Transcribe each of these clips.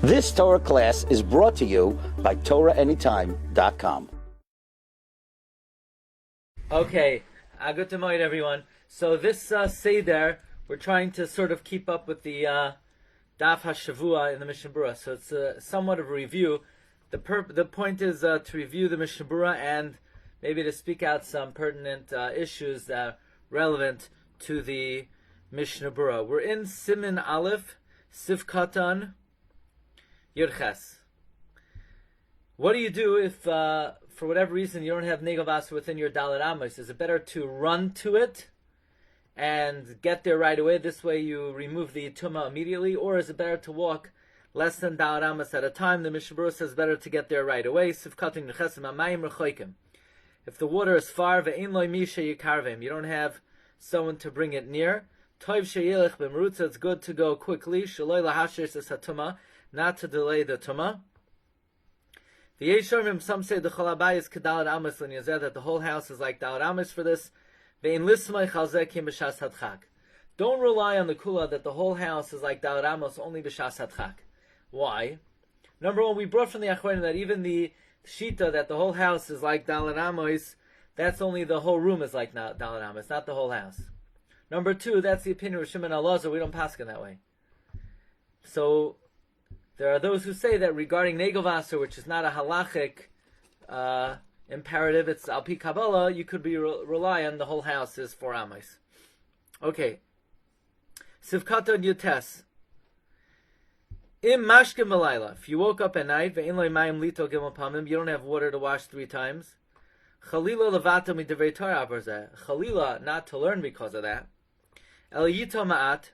This Torah class is brought to you by TorahAnytime.com. Okay, good to morning, everyone. So this Seder, we're trying to sort of keep up with the Daf HaShavua in the Mishnah Berurah. So it's somewhat of a review. The point is to review the Mishnah Berurah and maybe to speak out some pertinent issues that are relevant to the Mishnah Berurah. We're in Siman Aleph, Sif Katan, Yurches. What do you do if, for whatever reason, you don't have Negavasa within your Dalet Amos? Is it better to run to it and get there right away? This way you remove the Tumah immediately. Or is it better to walk less than Dalet Amos at a time? The Mishnah Berurah says better to get there right away. If the water is far, you don't have someone to bring it near, it's good to go quickly, not to delay the Tumah. The Yesharim, some say the Chalabai is Kedalet Amos L'Nyazer, that the whole house is like Dalet Amos for this. Don't rely on the Kula that the whole house is like Dalet Amos only B'Shas Hadchak. Why? Number one, we brought from the Achronim that even the Shita that the whole house is like Dalet Amos, that's only the whole room is like Dalet Amos, not the whole house. Number two, that's the opinion of Shimon Elazar. We don't pass it that way. So there are those who say that regarding Negavasa, which is not a halachic imperative, it's al pi Kabbalah, you could rely on the whole house is 4 amos. Okay. Sivkata Yutes. Im mashkim malayla. If you woke up at night, ve'in lo mayim lito gimel pamim, you don't have water to wash 3 times. Chalila levata midivrei Torah abarzeh. Chalila, not to learn because of that. El yito ma'at.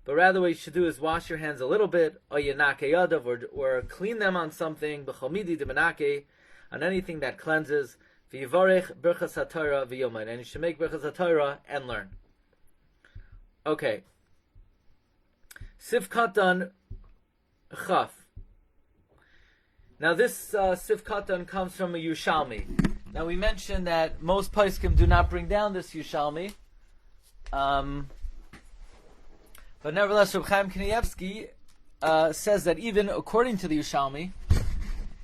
But rather what you should do is wash your hands a little bit, or yenake yadav, or clean them on something, b'chomidi demenake, on anything that cleanses, v'yivarech berchas haTorah v'yomain, and you should make berchas haTorah and learn. Okay. Sif Katan Chaf. Now this Sif Katan comes from a Yushalmi. Now we mentioned that most poskim do not bring down this Yushalmi. But nevertheless, Reb Chaim Kanievsky says that even according to the Yushalmi,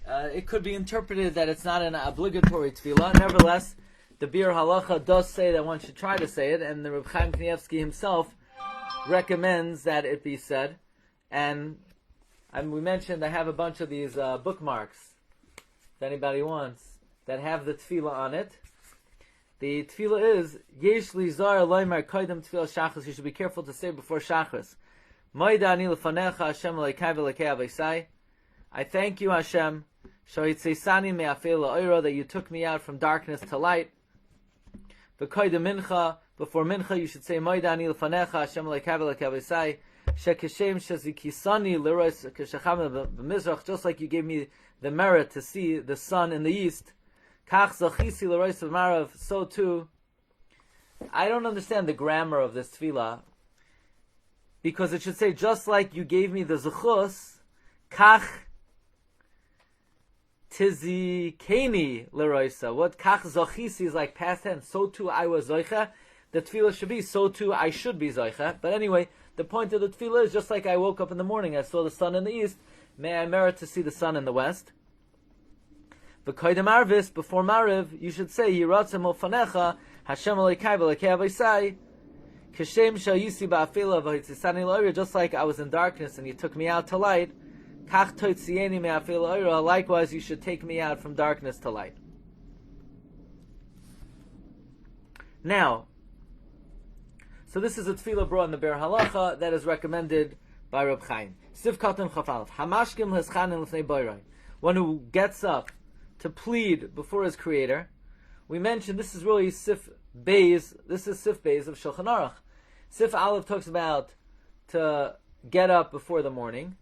it could be interpreted that it's not an obligatory tefillah. Nevertheless, the Bir Halacha does say that one should try to say it, and the Reb Chaim Kanievsky himself recommends that it be said. And we mentioned I have a bunch of these bookmarks, if anybody wants, that have the tefillah on it. The tefillah is Yesh li zar loymar koydem tefillah shachris. You should be careful to say before shachris. Moida ani lefanecha Hashem lekai v'lekei avaysai. I thank you, Hashem, shohitzeisani me'afel la'oira, that you took me out from darkness to light. V'koydem mincha, before mincha you should say Moida ani lefanecha Hashem lekai v'lekei avaysai. Shekeshem shezikisani lerois keshacham b'mizrach, just like you gave me the merit to see the sun in the east. Kach zachisi l'rois v'marav, so too. I don't understand the grammar of this tefillah, because it should say, just like you gave me the zechus, kach tizikeni l'roisa. What kach zachisi is like past tense, so too I was zoicha. The tefillah should be, so too I should be zoicha. But anyway, the point of the tefillah is, just like I woke up in the morning, I saw the sun in the east, may I merit to see the sun in the west. V'koydem arvis, before Mariv, you should say, Yiratzem ofanecha, Hashem alekai v'lekei avaysai, Kashem shayisi ba'afela v'hitzisani l'oira, just like I was in darkness and you took me out to light, Kach toitzieni me'afela l'oira, likewise you should take me out from darkness to light. Now, so this is a tefillah brought in the Ber Halacha that is recommended by Reb Chaim. Siv Katan Chafalef, Hamashkim leschanin l'fnei boyroi, one who gets up to plead before his Creator. We mentioned this is really Sif Beis. This is Sif Beis of Shulchan Aruch. Sif Aleph talks about to get up before the morning,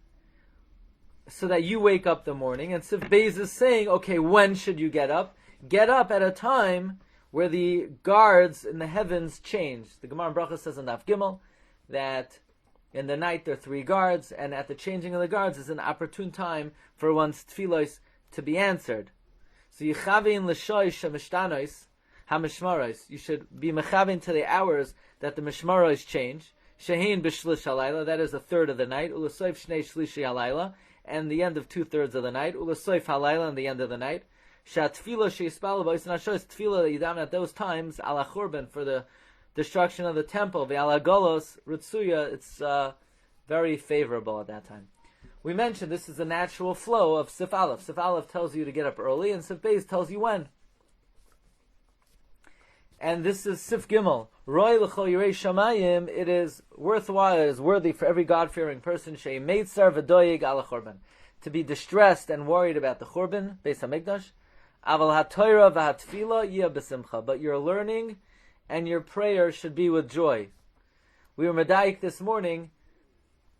so that you wake up the morning. And Sif Beis is saying, okay, when should you get up? Get up at a time where the guards in the heavens change. The Gemara in Bracha says in Daf Gimel that in the night there are 3 guards, and at the changing of the guards is an opportune time for one's tefillos to be answered. So yichavin l'shoish hamishtanos hamishmaros. You should be mechavin to the hours that the mishmaros change. Shehin b'shlish halayla, that is a third of the night. U'l'soif shnei shlishi halayla, and the end of 2/3 of the night. Ula Seif halayla, and the end of the night. Shat tefillah sheispal b'ois nashos, tefillah that you daven at those times, ala churban, for the destruction of the temple, ve'ala golos, ritsuya, it's very favorable at that time. We mentioned this is the natural flow of Sif Aleph. Sif Aleph tells you to get up early, and Sif Beis tells you when. And this is Sif Gimel. Roy l'chol yirei shamayim, it is worthwhile, it is worthy for every God-fearing person, shei meitzar v'doyeg ala churban, to be distressed and worried about the churban, Beis HaMikdash. Aval ha'toira v'ha'tfila yia b'simcha, but your learning and your prayer should be with joy. We were medayik this morning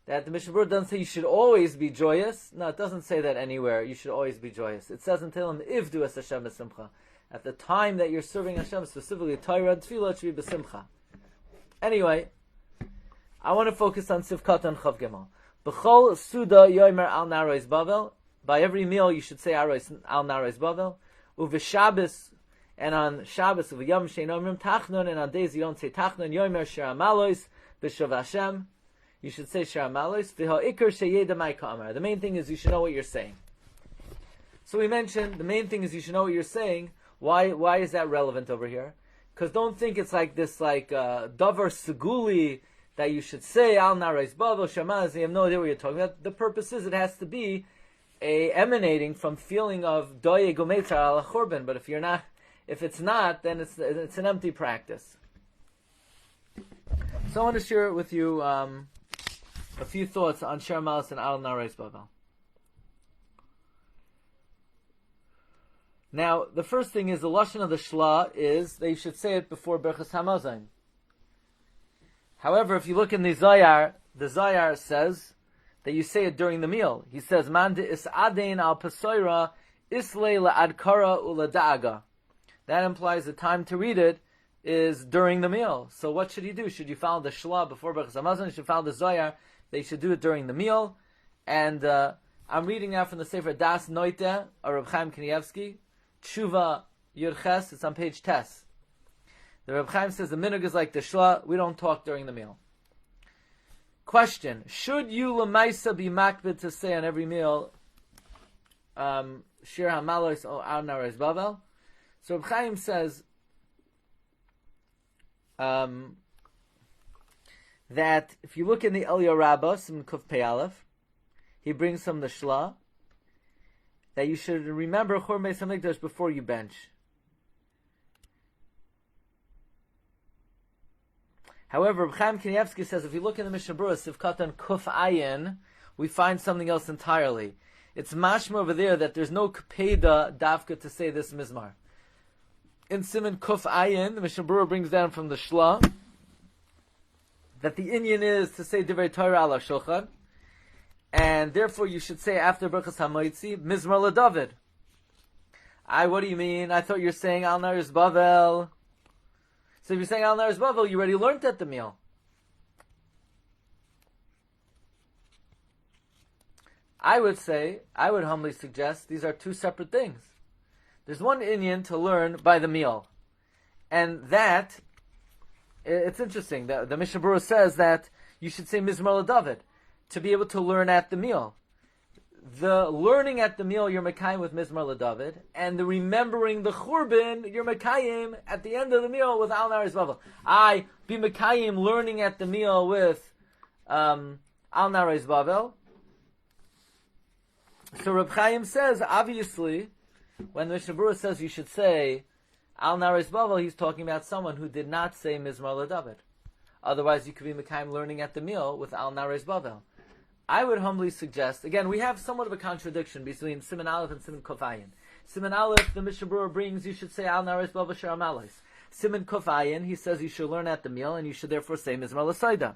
that the Mishnah Berurah doesn't say you should always be joyous. No, it doesn't say that anywhere. You should always be joyous. It says in Tehillim, Ivdu es Hashem b'simcha. At the time that you're serving Hashem, specifically Torah and Tefillah, it should be b'simcha. Anyway, I want to focus on Sivkat and Chav Gimel. B'chol Suda Yomer al Naharos Bavel. By every meal you should say al Naharos Bavel. Uv'Shabbos, and on Shabbos, Uv'Yom Shein Omrim Tachnon, and on days you don't say Tachnon, Yomer Shir Amalos, B'Shav Hashem. You should say Shir Amalos. V'ha'ikar sheyeda mai ka'amar. The main thing is you should know what you're saying. So we mentioned the main thing is you should know what you're saying. Why is that relevant over here? Because don't think it's like this davar seguli that you should say al Naharos Bavel Shamaz. You have no idea what you're talking about. The purpose is it has to be emanating from feeling of doye gometzar al churban. But if it's not, then it's an empty practice. So I want to share with you a few thoughts on Shir Amalos and al Naharos Bavel. Now, the first thing is the lashon of the shla is that you should say it before Berachas Hamazon. However, if you look in the Zayar says that you say it during the meal. He says, "Man de isadein al pasoira islay la'adkara ulada'aga." That implies the time to read it is during the meal. So what should you do? Should you follow the shla before Berachas Hamazon? You should follow the Zayar. They should do it during the meal. And I'm reading now from the Sefer Das Noite, or Reb Chaim Kanievsky, Tshuva Yurches. It's on page Tes. The Reb Chaim says the minhag is like the shla. We don't talk during the meal. Question: should you lemaisa be makbid to say on every meal Shir Hamalos or al Naharos Bavel? So Reb Chaim says that if you look in the Eliyah Rabbah, Siman Kuf Pei Aleph, he brings from the Shla that you should remember Chor Beis HaMikdash before you bench. However, Reb Chaim Kanievsky says if you look in the Mishnah Berurah, Sivkat and Kuf Ayin, we find something else entirely. It's mashma over there that there's no Kpeda Davka to say this Mizmar. In Siman Kuf Ayin, the Mishnah Berurah brings down from the Shla that the Inyan is to say Divrei Torah ala Shulchan, and therefore you should say after Berachas HaMoitzi, Mizmar LeDavid. What do you mean? I thought you're saying Al Naharos Bavel. So if you're saying Al Naharos Bavel, you already learned at the meal. I would humbly suggest these are two separate things. There's one Inyan to learn by the meal. And that, it's interesting. The Mishnah Berurah says that you should say Mizmar LeDavid to be able to learn at the meal. The learning at the meal, you're Mekayim with Mizmar LeDavid, and the remembering the Churban, you're Mekayim at the end of the meal with Al Naharos Bavel. I be Mekayim learning at the meal with Al Naharos Bavel. So Reb Chaim says, obviously, when the Mishnah Berurah says you should say Al Naharos Bavel, he's talking about someone who did not say Mizmar LeDavid. Otherwise, you could be Mekayim learning at the meal with Al Naharos Bavel. I would humbly suggest, again, we have somewhat of a contradiction between Siman Aleph and Siman Kuf Ayin. Siman Aleph, the Mishnah Berurah brings, you should say Al Naharos Bavel Shir Hamalos. Siman Kuf Ayin, he says you should learn at the meal, and you should therefore say Mizmar LeSaida.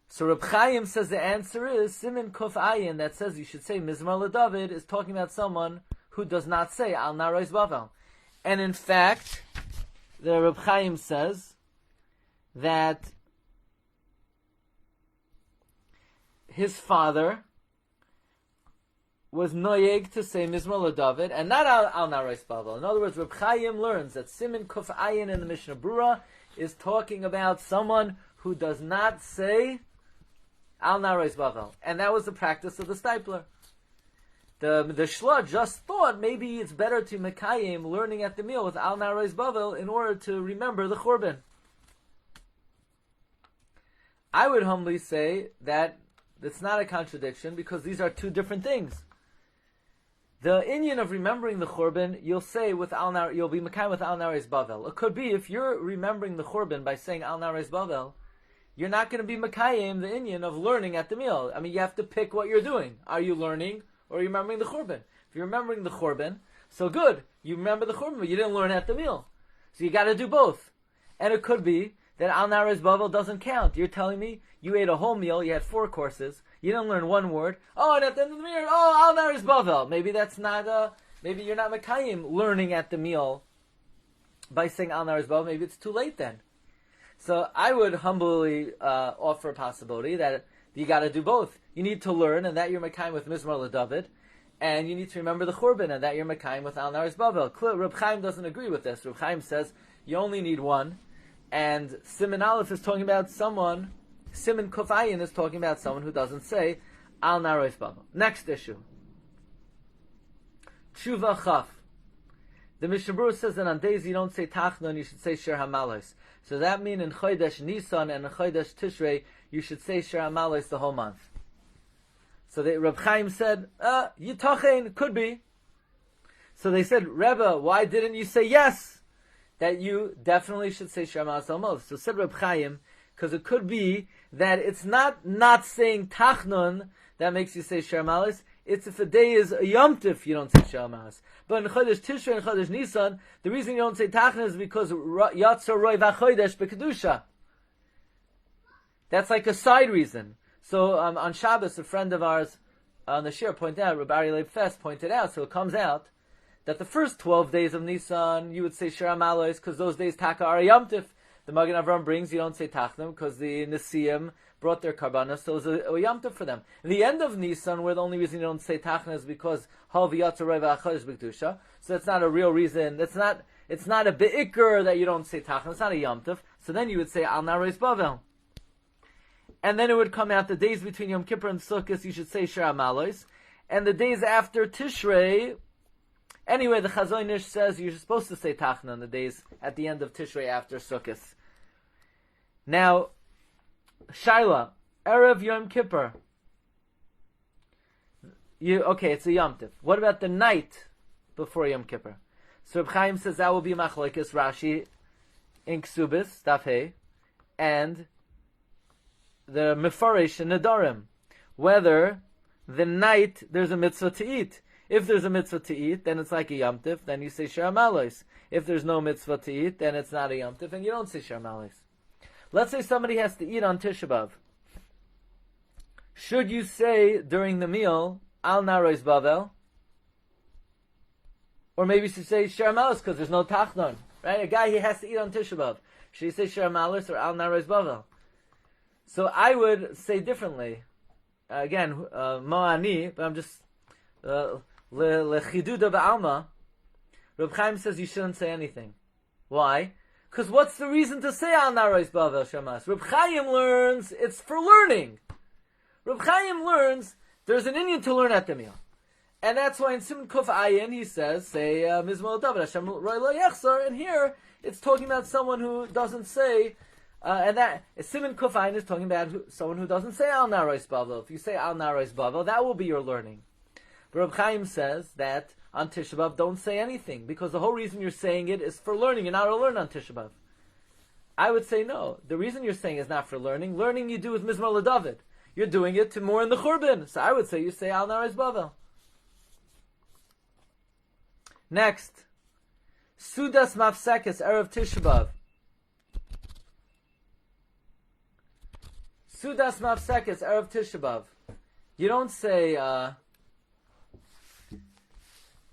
So Reb Chaim says the answer is Siman Kuf Ayin that says you should say Mizmar LeDavid is talking about someone who does not say Al Naharos Bavel. And in fact, the Reb Chaim says that his father was noyeg to say Mizmar LeDavid and not Al Naharos Bavel. In other words, Reb Chaim learns that Siman Kuf Ayin in the Mishnah Berurah is talking about someone who does not say Al Naharos Bavel. And that was the practice of the stipler. The Shla just thought maybe it's better to Mekayim learning at the meal with Al Naharos Bavel in order to remember the Churban. I would humbly say that it's not a contradiction because these are two different things. The inyan of remembering the Churban, you'll say with you'll be Mekayim with Al Naharos Bavel. It could be if you're remembering the Churban by saying Al Naharos Bavel, you're not going to be Mekayim the inyan of learning at the meal. I mean, you have to pick what you're doing. Are you learning or are you remembering the Churban? If you're remembering the Churban, so good. You remember the Churban, but you didn't learn at the meal. So you got to do both. And it could be that Al Naharos Bavel doesn't count. You're telling me you ate a whole meal, you had 4 courses, you didn't learn one word. Oh, and at the end of the meal, Al Naharos Bavel. Maybe that's not maybe you're not Mekayim learning at the meal by saying Al Naharos Bavel. Maybe it's too late then. So I would humbly offer a possibility that you got to do both. You need to learn, and that you're Mekayim with Mizmor LeDavid, and you need to remember the Churban, and that you're Mekayim with Al Naharos Bavel. Reb Chaim doesn't agree with this. Reb Chaim says you only need one, and Siman Aleph is talking about someone. Siman Kofayin is talking about someone who doesn't say Al Naharos Bavel. Next issue. Tshuva Chaf. The Mishnah Berurah says that on days you don't say Tachnon, you should say Shir HaMalos. So that means in Chodesh Nisan and in Chodesh Tishrei, you should say Shir HaMalos the whole month. So Reb Chaim said, Yitachein, could be. So they said, Rebbe, why didn't you say yes? That you definitely should say Shir HaMalos the whole month. So said Reb Chaim, because it could be that it's not saying Tachnon that makes you say Shir HaMalos. It's if a day is a Yom Tif, you don't say Shir HaMalos. But in Chodesh Tishrei and Chodesh Nisan, the reason you don't say Tachnon is because Yatzor Roi V'Chodesh B'Kedusha. That's like a side reason. So on Shabbos, a friend of ours on the Shir pointed out, Rabbi Leib Fest pointed out, so it comes out that the first 12 days of Nisan, you would say Shir HaMalos, because those days Taka are a Yom Tif. The Magen Avram brings, you don't say Tachnon, because the Nesiim brought their karbanos, so it was a Yom Tov for them. In the end of Nisan, where the only reason you don't say Tachna is because Hal v'Yatzor Roi V'Chodesh B'Kedusha, so that's not a real reason. It's not a be'ikr that you don't say Tachna. It's not a Yom Tov. So then you would say Al Naharos Bavel, and then it would come out the days between Yom Kippur and Sukkot. You should say Shir HaMalos, and the days after Tishrei. Anyway, the Chazon Ish says you're supposed to say Tachna on the days at the end of Tishrei after Sukkot. Now, Shaila, Erev Yom Kippur. It's a Yom Tiv. What about the night before Yom Kippur? So Reb Chaim says that will be Machlokes Rashi in Ksubis, Daf Hey, and the Mefaresh in Nedarim. Whether the night there's a mitzvah to eat. If there's a mitzvah to eat, then it's like a Yom Tiv, then you say Shir HaMalos. If there's no mitzvah to eat, then it's not a Yom Tiv, and you don't say Shir HaMalos. Let's say somebody has to eat on Tisha B'Av. Should you say during the meal, Al Naharos Bavel? Or maybe you should say Shir HaMalos because there's no Tachnon. Right? A guy, he has to eat on Tisha B'Av. Should he say Shir HaMalos or Al Naharos Bavel? So I would say differently. Again, Mo'ani, but I'm just... Lechiduda ba'alma. Reb Chaim says you shouldn't say anything. Why? Because what's the reason to say Al Naharos Bavel Shamas? Reb Chaim learns it's for learning. Reb Chaim learns there's an inyan to learn at the meal. And that's why in Siman Kuf Ayin he says, say, Mizmor LeDavid, Hashem Roi Lo Yechsar, and here it's talking about someone who doesn't say, and that, Siman Kuf Ayin is talking about someone who doesn't say Al Naharos Bavel. If you say Al Naharos Bavel, that will be your learning. But Reb Chaim says that on Tisha B'Av, don't say anything, because the whole reason you're saying it is for learning. You're not to learn on Tisha B'Av. I would say no. The reason you're saying is not for learning. Learning you do with Mizmor LeDavid. You're doing it to more in the Churban. So I would say you say Al Naharos Bavel. Next, Sudas Mafsekes Erev Tisha B'Av. Sudas Mafsekes Erev Tisha B'Av. You don't say.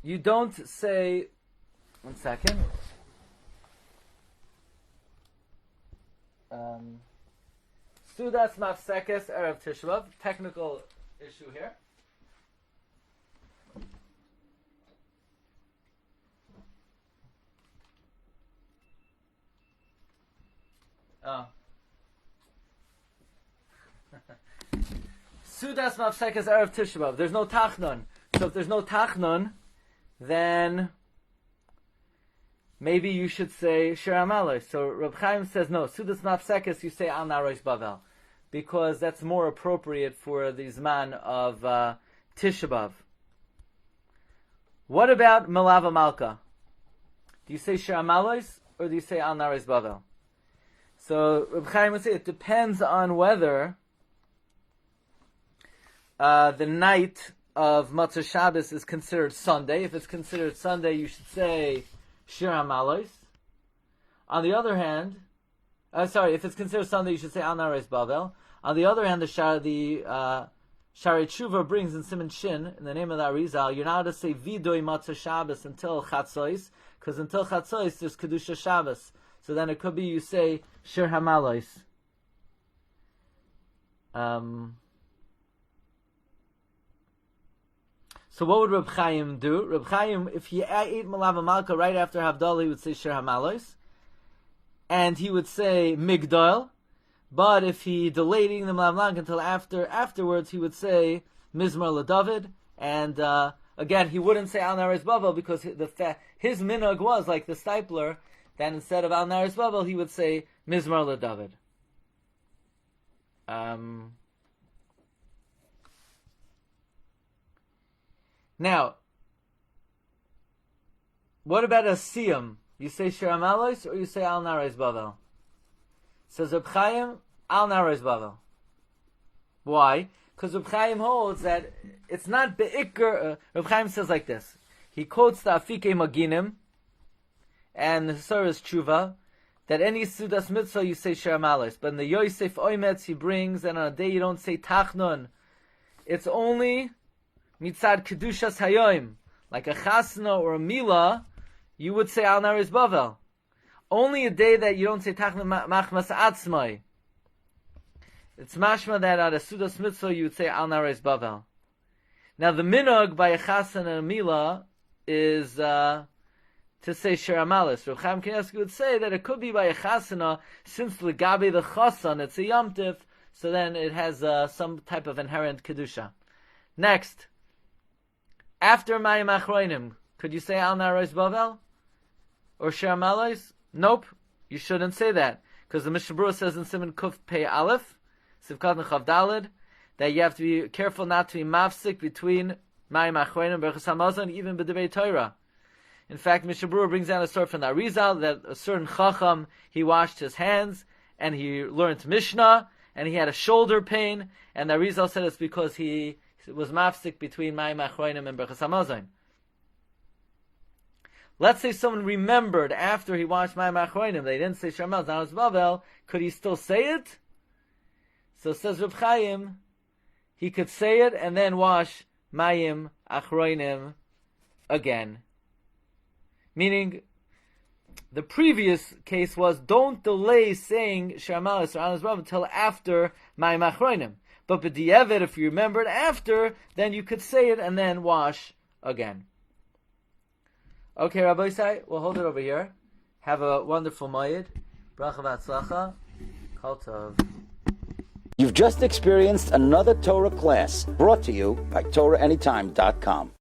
You don't say. 1 second. Sudas Mafsekes Erev Tisha B'Av. Technical issue here. Oh. Sudas Mafsekes Erev Tisha B'Av. There's no Tachnun. So if there's no Tachnun, then maybe you should say Shir HaMalos. So Reb Chaim says no. Sudas Mafsekes you say Al Naharos Bavel, because that's more appropriate for the Zman of Tisha B'Av. What about Melava Malka? Do you say Shir HaMalos or do you say Al Naharos Bavel? So Reb Chaim would say it depends on whether the night of Matzah Shabbos is considered Sunday. If it's considered Sunday, you should say Shir HaMalos. On the other hand, if it's considered Sunday, you should say Al Naharos Bavel. On the other hand, the Shari Tshuva brings in Siman Shin, in the name of the Arizal, you're not allowed to say Vidoi Matzah Shabbos until Chatzos, because until Chatzos there's Kedusha Shabbos. So then it could be you say Shir HaMalos. So what would Reb Chaim do? Reb Chaim, if he ate Malava Malka right after Havdalah, he would say Shir HaMalos. And he would say Migdal. But if he delayed eating the Malava Malka until afterwards, he would say Mizmar LeDavid. And again, he wouldn't say Al Naharos Bavel because his minhag was like the stipler, that instead of Al Naharos Bavel, he would say Mizmar LeDavid. Now, what about a siyam? You say Shir HaMalos or you say Al Naharos Bavel? Says Reb Chaim, Al Naharos Bavel. Why? Because Reb Chaim holds that it's not be'ikr. Reb Chaim says like this. He quotes the Afike Maginim and the Surah's Tshuva that any Sudas Mitzvah you say Shir HaMalos. But in the Yosef Oimetz he brings, and on a day you don't say Tachnun. It's only Mitzad Kedushas Hayoim, like a Chasna or a Mila, you would say Al Naharos Bavel. Only a day that you don't say Tachnun Machmas Atzmai. It's mashma that at a Sudas Mitzvah you would say Al Naharos Bavel. Now the minhag by a Chasna and a Mila is to say Shir HaMalos. Rav Chaim Kanievsky would say that it could be by a Chasna, since Legabe the Chasan, it's a Yom Tif, so then it has some type of inherent Kedusha. Next. After Mayim Achroinim, could you say Al Naharos Bavel? Or Shir HaMalos? Nope, you shouldn't say that. Because the Mishnah Berurah says in Siman Kuf Pei Aleph, Sivkat Nechav Daled, that you have to be careful not to be mafsik between Mayim Achroinim and Berachas HaMazon, even B'Divei Torah. In fact, Mishnah Berurah brings down a story from the Arizal that a certain Chacham, he washed his hands, and he learned Mishnah, and he had a shoulder pain, and the Arizal said it's because he was mafsik between Mayim Achroinim and Berachas HaMazon. Let's say someone remembered after he watched Mayim Achroinim, they didn't say Shir HaMalos, Naharos Bavel, could he still say it? So says Reb Chaim, he could say it and then wash Mayim Achroinim again. Meaning, the previous case was, don't delay saying Shir HaMalos or Naharos Bavel until after Mayim Achroinim. But b'di'evet, if you remembered after, then you could say it and then wash again. Okay, Rabbi Sai, we'll hold it over here. Have a wonderful Moed. Bracha v'atzlacha. Kol tov. You've just experienced another Torah class brought to you by TorahAnytime.com.